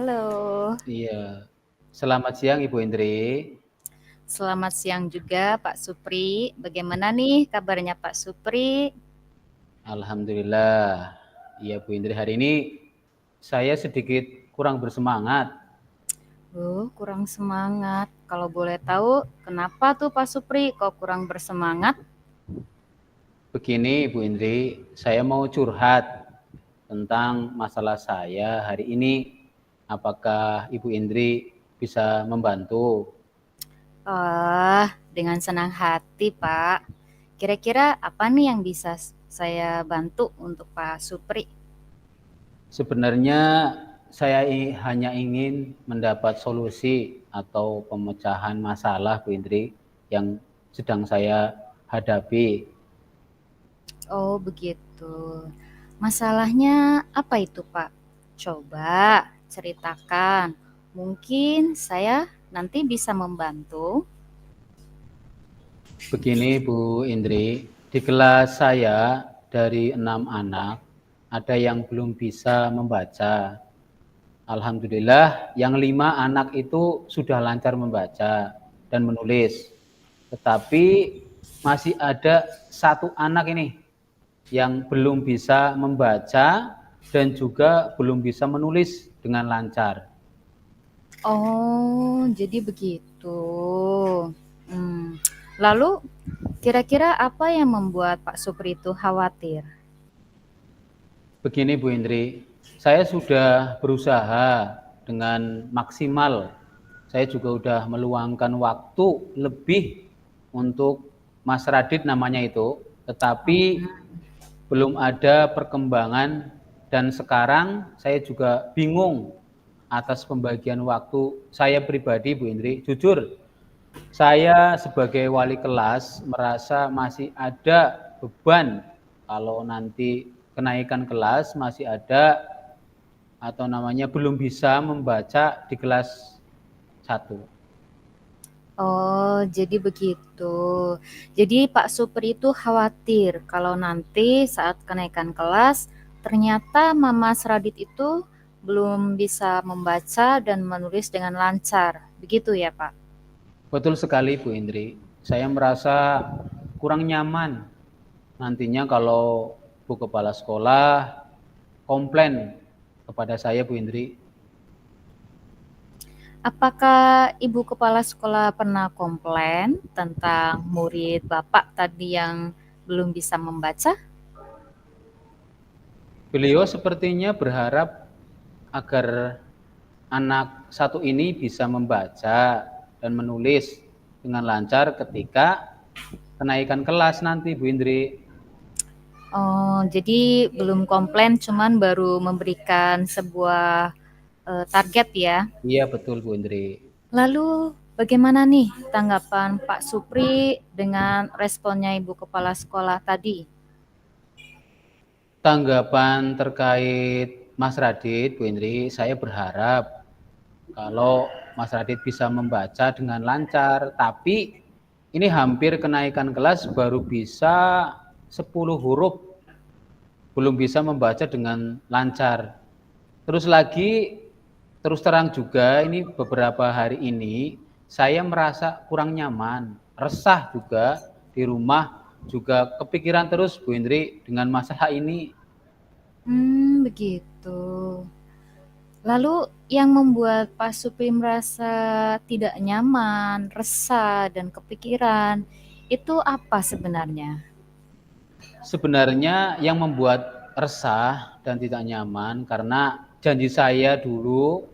Halo, Iya. Selamat siang Ibu Indri. selamat siang juga Pak Supri. Bagaimana nih kabarnya Pak Supri? Alhamdulillah. Iya Bu Indri, hari ini saya sedikit kurang bersemangat. Kurang semangat. Kalau boleh tahu, kenapa tuh Pak Supri kok kurang bersemangat? Begini Bu Indri, saya mau curhat tentang masalah saya hari ini. Apakah Ibu Indri bisa membantu? Dengan senang hati Pak. Kira-kira apa nih yang bisa saya bantu untuk Pak Supri? Sebenarnya saya hanya ingin mendapat solusi atau pemecahan masalah Bu Indri yang sedang saya hadapi. Oh begitu. Masalahnya apa itu Pak? Coba ceritakan. Mungkin saya nanti bisa membantu. Begini Bu Indri, di kelas saya dari 6 anak, ada yang belum bisa membaca. Alhamdulillah yang 5 anak itu sudah lancar membaca dan menulis. Tetapi masih ada satu anak ini yang belum bisa membaca dan juga belum bisa menulis dengan lancar. Oh, jadi begitu. Hmm. Lalu, kira-kira apa yang membuat Pak Supri itu khawatir? Begini Bu Indri, saya sudah berusaha dengan maksimal. Saya juga sudah meluangkan waktu lebih untuk Mas Radit namanya itu, tetapi belum ada perkembangan dan sekarang saya juga bingung atas pembagian waktu saya pribadi Bu Indri. Jujur, saya sebagai wali kelas merasa masih ada beban kalau nanti kenaikan kelas masih ada atau namanya belum bisa membaca di kelas 1. Oh, jadi begitu. Jadi Pak Supri itu khawatir kalau nanti saat kenaikan kelas, ternyata Mama Radit itu belum bisa membaca dan menulis dengan lancar. Begitu ya, Pak? Betul sekali Bu Indri. Saya merasa kurang nyaman nantinya kalau Bu Kepala Sekolah komplain kepada saya Bu Indri. Apakah Ibu Kepala Sekolah pernah komplain tentang murid Bapak tadi yang belum bisa membaca? Beliau sepertinya berharap agar anak satu ini bisa membaca dan menulis dengan lancar ketika kenaikan kelas nanti Bu Indri. Oh, jadi belum komplain, cuman baru memberikan sebuah target ya. Iya betul Bu Indri. Lalu bagaimana nih tanggapan Pak Supri dengan responnya Ibu Kepala Sekolah tadi? Tanggapan terkait Mas Radit Bu Indri, saya berharap kalau Mas Radit bisa membaca dengan lancar, tapi ini hampir kenaikan kelas baru bisa 10 huruf, belum bisa membaca dengan lancar. Terus lagi, terus terang juga ini beberapa hari ini saya merasa kurang nyaman, resah juga di rumah, juga kepikiran terus Bu Indri dengan masalah ini. Begitu. Lalu yang membuat Pak Supri merasa tidak nyaman, resah, dan kepikiran, itu apa sebenarnya? Sebenarnya yang membuat resah dan tidak nyaman karena janji saya dulu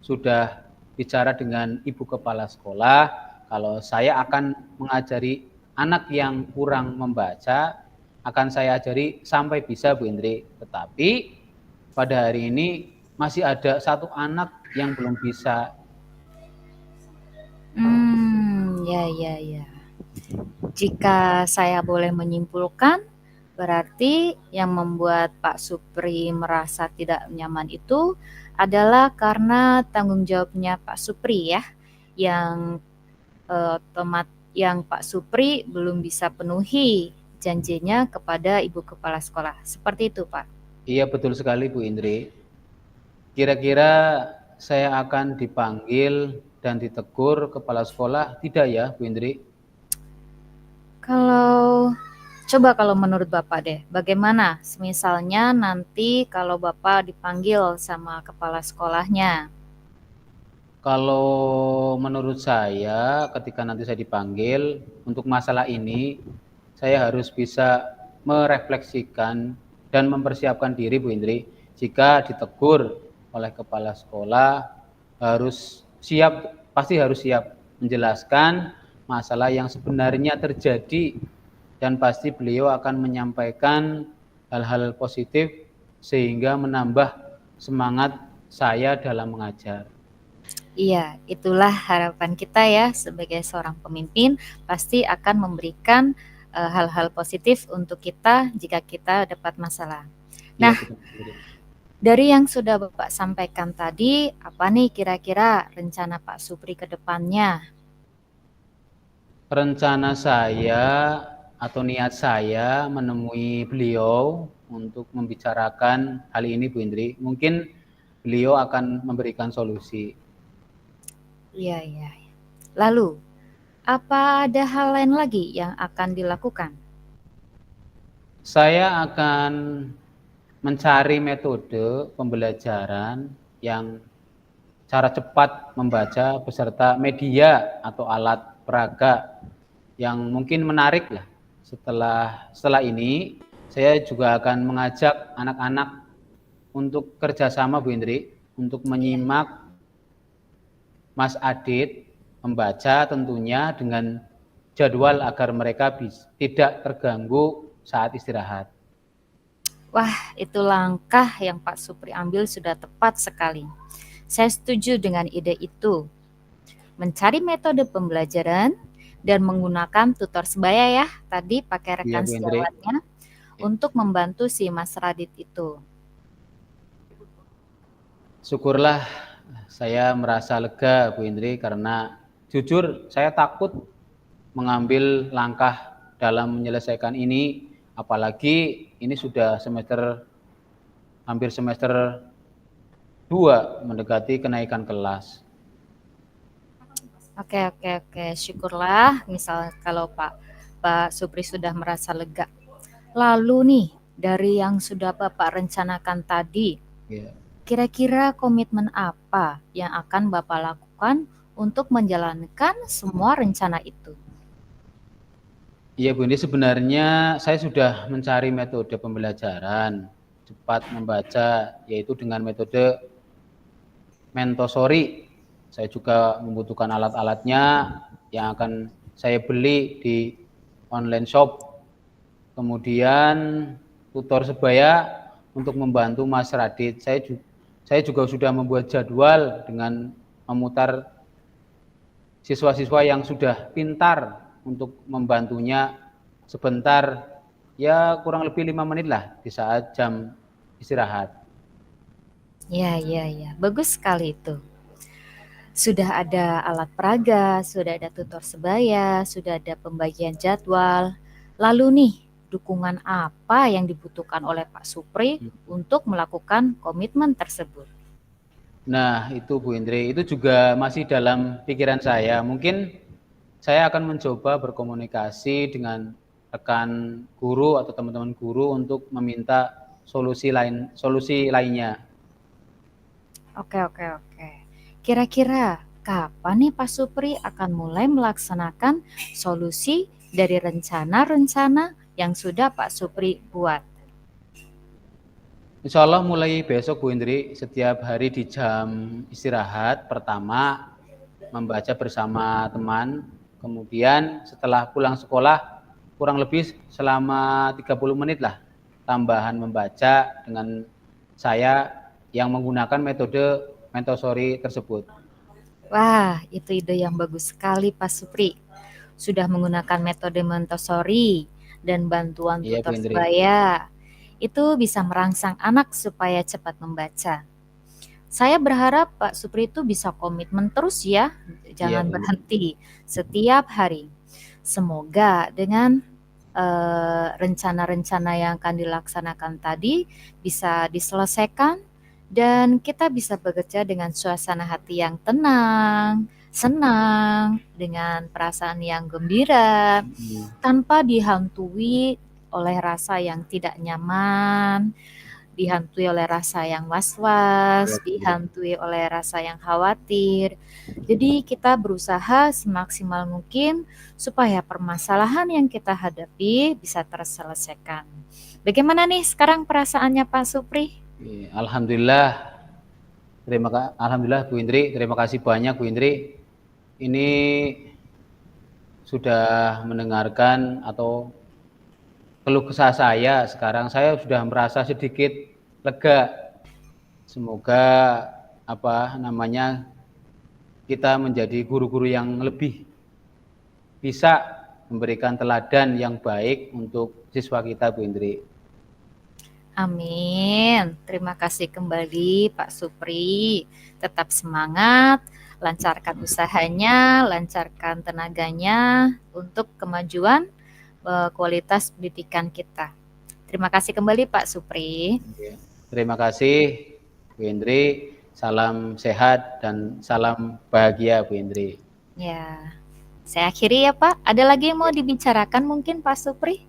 sudah bicara dengan Ibu Kepala Sekolah kalau saya akan mengajari anak yang kurang membaca, akan saya ajari sampai bisa Bu Indri. Tetapi pada hari ini masih ada satu anak yang belum bisa. Ya, ya, ya. Jika saya boleh menyimpulkan, berarti yang membuat Pak Supri merasa tidak nyaman itu adalah karena tanggung jawabnya Pak Supri ya, yang yang Pak Supri belum bisa penuhi janjinya kepada Ibu Kepala Sekolah. Seperti itu, Pak. Iya betul sekali Bu Indri. Kira-kira saya akan dipanggil dan ditegur kepala sekolah? Tidak ya, Bu Indri? Coba kalau menurut Bapak deh, bagaimana misalnya nanti kalau Bapak dipanggil sama kepala sekolahnya? Kalau menurut saya, ketika nanti saya dipanggil untuk masalah ini, saya harus bisa merefleksikan dan mempersiapkan diri, Bu Indri. Jika ditegur oleh kepala sekolah, harus siap, pasti harus siap menjelaskan masalah yang sebenarnya terjadi, dan pasti beliau akan menyampaikan hal-hal positif sehingga menambah semangat saya dalam mengajar. Iya, itulah harapan kita ya sebagai seorang pemimpin pasti akan memberikan hal-hal positif untuk kita jika kita dapat masalah. Iya, Nah, betul, Bu Indri. dari yang sudah Bapak sampaikan tadi, apa nih kira-kira rencana Pak Supri ke depannya? Rencana saya atau niat saya menemui beliau untuk membicarakan hal ini, Bu Indri. Mungkin beliau akan memberikan solusi. Iya, iya. Lalu, apa ada hal lain lagi yang akan dilakukan? Saya akan mencari metode pembelajaran yang cara cepat membaca beserta media atau alat peraga yang mungkin menarik lah. Setelah ini, saya juga akan mengajak anak-anak untuk kerjasama, Bu Indri, untuk Iya. menyimak Mas Adit membaca tentunya dengan jadwal agar mereka tidak terganggu saat istirahat. Wah, itu langkah yang Pak Supri ambil sudah tepat sekali. Saya setuju dengan ide itu. Mencari metode pembelajaran dan menggunakan tutor sebaya ya, tadi pakai Iya, rekan Bu Indri. sejawatnya untuk membantu si Mas Radit itu. Syukurlah saya merasa lega, Bu Indri, karena jujur saya takut mengambil langkah dalam menyelesaikan ini, apalagi ini sudah hampir semester 2 mendekati kenaikan kelas. Oke, oke, oke. Syukurlah misal kalau Pak Supri sudah merasa lega. Lalu nih, dari yang sudah Bapak rencanakan tadi, Ya. kira-kira komitmen apa yang akan Bapak lakukan untuk menjalankan semua rencana itu? Iya, Bu Indi, sebenarnya saya sudah mencari metode pembelajaran cepat membaca, yaitu dengan metode Montessori. Saya juga membutuhkan alat-alatnya yang akan saya beli di online shop. Kemudian tutor sebaya untuk membantu Mas Radit. Saya juga sudah membuat jadwal dengan memutar siswa-siswa yang sudah pintar untuk membantunya sebentar, ya kurang lebih 5 menit lah di saat jam istirahat. Ya, ya, ya. Bagus sekali itu. Sudah ada alat peraga, sudah ada tutor sebaya, sudah ada pembagian jadwal. Lalu nih, dukungan apa yang dibutuhkan oleh Pak Supri untuk melakukan komitmen tersebut? Nah, itu Bu Indri, itu juga masih dalam pikiran saya. Mungkin saya akan mencoba berkomunikasi dengan rekan guru atau teman-teman guru untuk meminta solusi lainnya. Oke, oke, oke. Kira-kira kapan nih Pak Supri akan mulai melaksanakan solusi dari rencana-rencana yang sudah Pak Supri buat? Insya Allah mulai besok, Bu Indri, setiap hari di jam istirahat pertama membaca bersama teman, kemudian setelah pulang sekolah kurang lebih selama 30 menit lah tambahan membaca dengan saya yang menggunakan metode Montessori tersebut. Wah, itu ide yang bagus sekali Pak Supri. Sudah menggunakan metode Montessori dan bantuan Iya, Bu tutor Indri. sebaya. Itu bisa merangsang anak supaya cepat membaca. Saya berharap Pak Supri itu bisa komitmen terus ya, Iya, jangan Bu Indri. berhenti setiap hari. Semoga dengan rencana-rencana yang akan dilaksanakan tadi bisa diselesaikan dan kita bisa bekerja dengan suasana hati yang tenang, senang, dengan perasaan yang gembira, tanpa dihantui oleh rasa yang tidak nyaman, dihantui oleh rasa yang was-was, dihantui oleh rasa yang khawatir. Jadi kita berusaha semaksimal mungkin supaya permasalahan yang kita hadapi bisa terselesaikan. Bagaimana nih sekarang perasaannya Pak Supri? Alhamdulillah, Alhamdulillah Bu Indri, terima kasih banyak Bu Indri. Ini sudah mendengarkan atau keluh kesah saya. Sekarang saya sudah merasa sedikit lega. Semoga kita menjadi guru-guru yang lebih bisa memberikan teladan yang baik untuk siswa kita, Bu Indri. Amin. Terima kasih kembali Pak Supri. Tetap semangat, lancarkan usahanya, lancarkan tenaganya untuk kemajuan kualitas pendidikan kita. Terima kasih kembali Pak Supri. Terima kasih Bu Indri. Salam sehat dan salam bahagia Bu Indri. Ya, saya akhiri ya Pak. Ada lagi yang mau dibicarakan mungkin Pak Supri?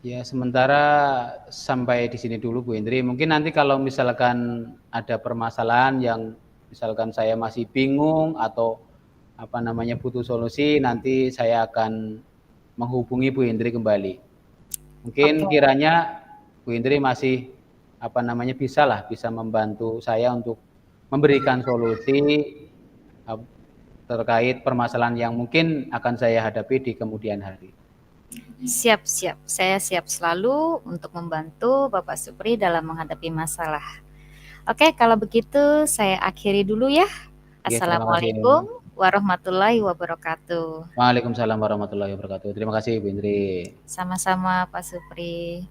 Ya, sementara sampai di sini dulu Bu Indri. Mungkin nanti kalau misalkan ada permasalahan yang misalkan saya masih bingung atau butuh solusi, nanti saya akan menghubungi Bu Indri kembali. Mungkin kiranya Bu Indri masih bisa membantu saya untuk memberikan solusi terkait permasalahan yang mungkin akan saya hadapi di kemudian hari. Siap. Saya siap selalu untuk membantu Bapak Supri dalam menghadapi masalah. Oke, kalau begitu saya akhiri dulu ya. Assalamualaikum warahmatullahi wabarakatuh. Waalaikumsalam warahmatullahi wabarakatuh. Terima kasih Bu Indri. Sama-sama Pak Supri.